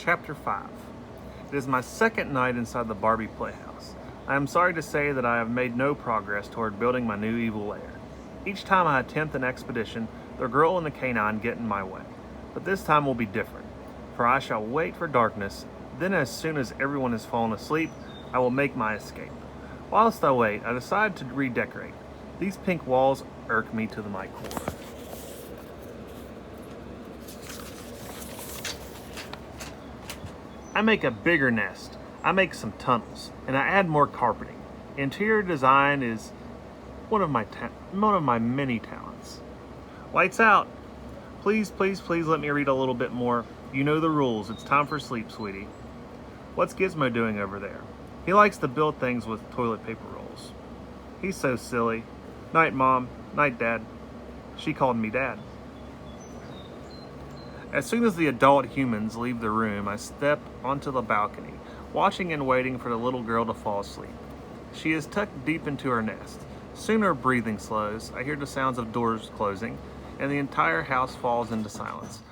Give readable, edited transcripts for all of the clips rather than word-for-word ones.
Chapter 5. It is my second night inside the Barbie playhouse. I am sorry to say that I have made no progress toward building my new evil lair. Each time I attempt an expedition, the girl and the canine get in my way. But this time will be different, for I shall wait for darkness, then as soon as everyone has fallen asleep, I will make my escape. Whilst I wait, I decide to redecorate. These pink walls irk me to my core. I make a bigger nest, I make some tunnels, and I add more carpeting. Interior design is one of my many talents. Lights out! Please, please, please let me read a little bit more. You know the rules, it's time for sleep, sweetie. What's Gizmo doing over there? He likes to build things with toilet paper rolls. He's so silly. Night, Mom. Night, Dad. She called me Dad. As soon as the adult humans leave the room, I step onto the balcony, watching and waiting for the little girl to fall asleep. She is tucked deep into her nest. Soon her breathing slows, I hear the sounds of doors closing, and the entire house falls into silence.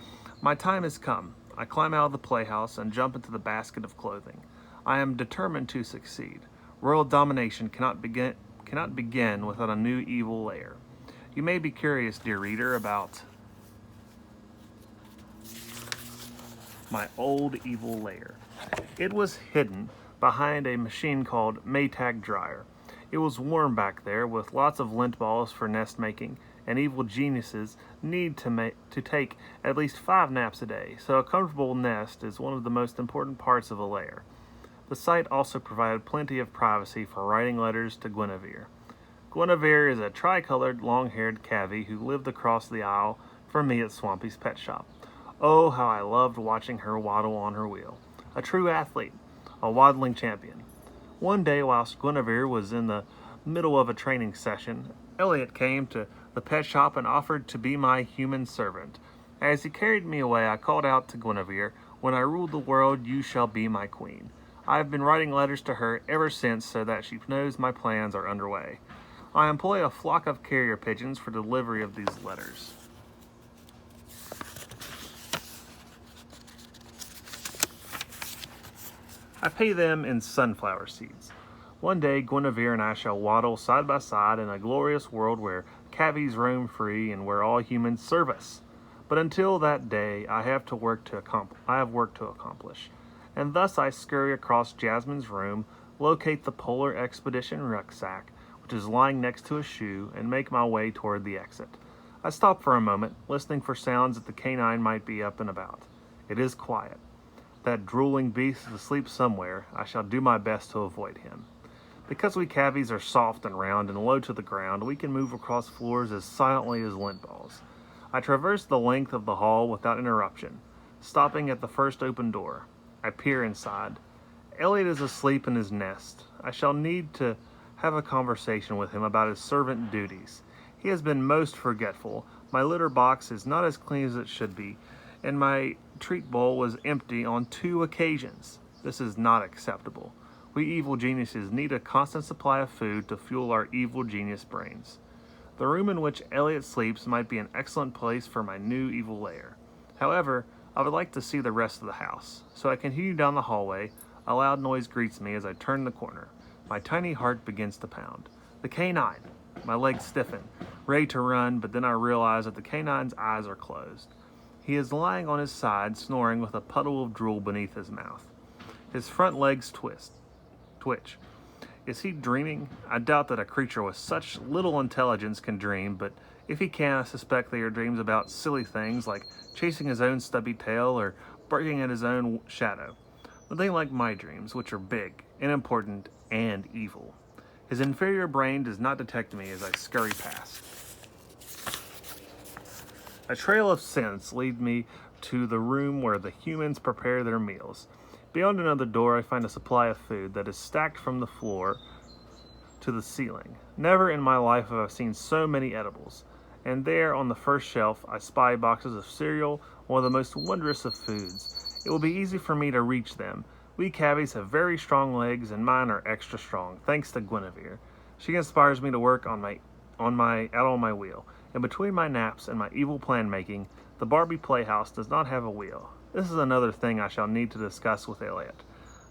My time has come. I climb out of the playhouse and jump into the basket of clothing. I am determined to succeed. Royal domination cannot begin without a new evil lair. You may be curious, dear reader, about my old evil lair. It was hidden behind a machine called Maytag dryer. It was warm back there with lots of lint balls for nest making, and evil geniuses need to take at least 5 naps a day, so a comfortable nest is one of the most important parts of a lair. The site also provided plenty of privacy for writing letters to Guinevere. Guinevere is a tricolored, long-haired cavy who lived across the aisle from me at Swampy's pet shop. Oh, how I loved watching her waddle on her wheel. A true athlete, a waddling champion. One day, whilst Guinevere was in the middle of a training session, Elliot came to the pet shop and offered to be my human servant. As he carried me away, I called out to Guinevere, "When I rule the world, you shall be my queen." I have been writing letters to her ever since so that she knows my plans are underway. I employ a flock of carrier pigeons for delivery of these letters. I pay them in sunflower seeds. One day, Guinevere and I shall waddle side by side in a glorious world where cavies roam free and where all humans serve us. But until that day, I have work to accomplish. And thus I scurry across Jasmine's room, locate the Polar Expedition rucksack, which is lying next to a shoe, and make my way toward the exit. I stop for a moment, listening for sounds that the canine might be up and about. It is quiet. That drooling beast is asleep somewhere. I shall do my best to avoid him. Because we cavies are soft and round and low to the ground, we can move across floors as silently as lint balls. I traverse the length of the hall without interruption, stopping at the first open door. I peer inside. Elliot is asleep in his nest. I shall need to have a conversation with him about his servant duties. He has been most forgetful. My litter box is not as clean as it should be, and my treat bowl was empty on 2 occasions. This is not acceptable. We evil geniuses need a constant supply of food to fuel our evil genius brains. The room in which Elliot sleeps might be an excellent place for my new evil lair. However, I would like to see the rest of the house, so I continue down the hallway. A loud noise greets me as I turn the corner. My tiny heart begins to pound. The canine! My legs stiffen, ready to run, but then I realize that the canine's eyes are closed. He is lying on his side, snoring with a puddle of drool beneath his mouth. His front legs twitch. Is he dreaming? I doubt that a creature with such little intelligence can dream, but if he can, I suspect they are dreams about silly things like chasing his own stubby tail or barking at his own shadow. Nothing like my dreams, which are big and important and evil. His inferior brain does not detect me as I scurry past. A trail of scents leads me to the room where the humans prepare their meals. Beyond another door, I find a supply of food that is stacked from the floor to the ceiling. Never in my life have I seen so many edibles. And there, on the first shelf, I spy boxes of cereal, one of the most wondrous of foods. It will be easy for me to reach them. We cavies have very strong legs, and mine are extra strong, thanks to Guinevere. She inspires me to work out on my wheel. And between my naps and my evil plan making, the Barbie playhouse does not have a wheel. This is another thing I shall need to discuss with Elliot.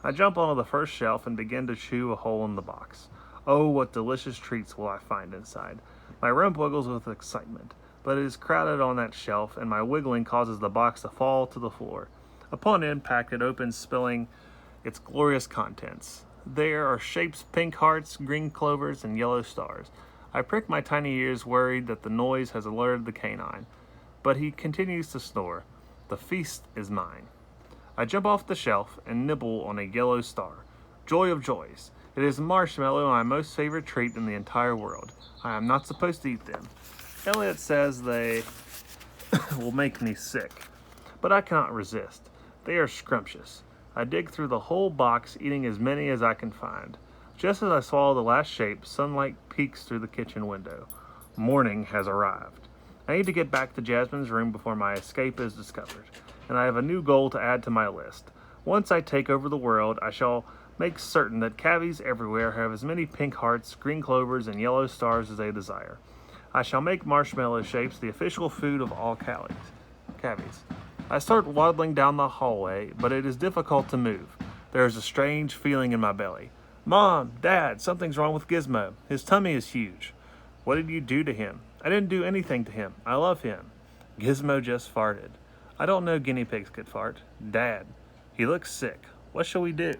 I jump onto the first shelf and begin to chew a hole in the box. Oh, what delicious treats will I find inside. My rump wiggles with excitement, but it is crowded on that shelf, and my wiggling causes the box to fall to the floor. Upon impact, it opens, spilling its glorious contents. There are shapes, pink hearts, green clovers, and yellow stars. I prick my tiny ears, worried that the noise has alerted the canine, but he continues to snore. The feast is mine. I jump off the shelf and nibble on a yellow star. Joy of joys! It is marshmallow, my most favorite treat in the entire world. I am not supposed to eat them. Elliot says they will make me sick, but I cannot resist. They are scrumptious. I dig through the whole box, eating as many as I can find. Just as I swallow the last shape, sunlight peeks through the kitchen window. Morning has arrived. I need to get back to Jasmine's room before my escape is discovered, and I have a new goal to add to my list. Once I take over the world, I shall make certain that cavies everywhere have as many pink hearts, green clovers, and yellow stars as they desire. I shall make marshmallow shapes the official food of all cavies. I start waddling down the hallway, but it is difficult to move. There is a strange feeling in my belly. Mom, Dad, something's wrong with Gizmo. His tummy is huge. What did you do to him? I didn't do anything to him. I love him. Gizmo just farted. I don't know guinea pigs could fart. Dad, he looks sick. What shall we do?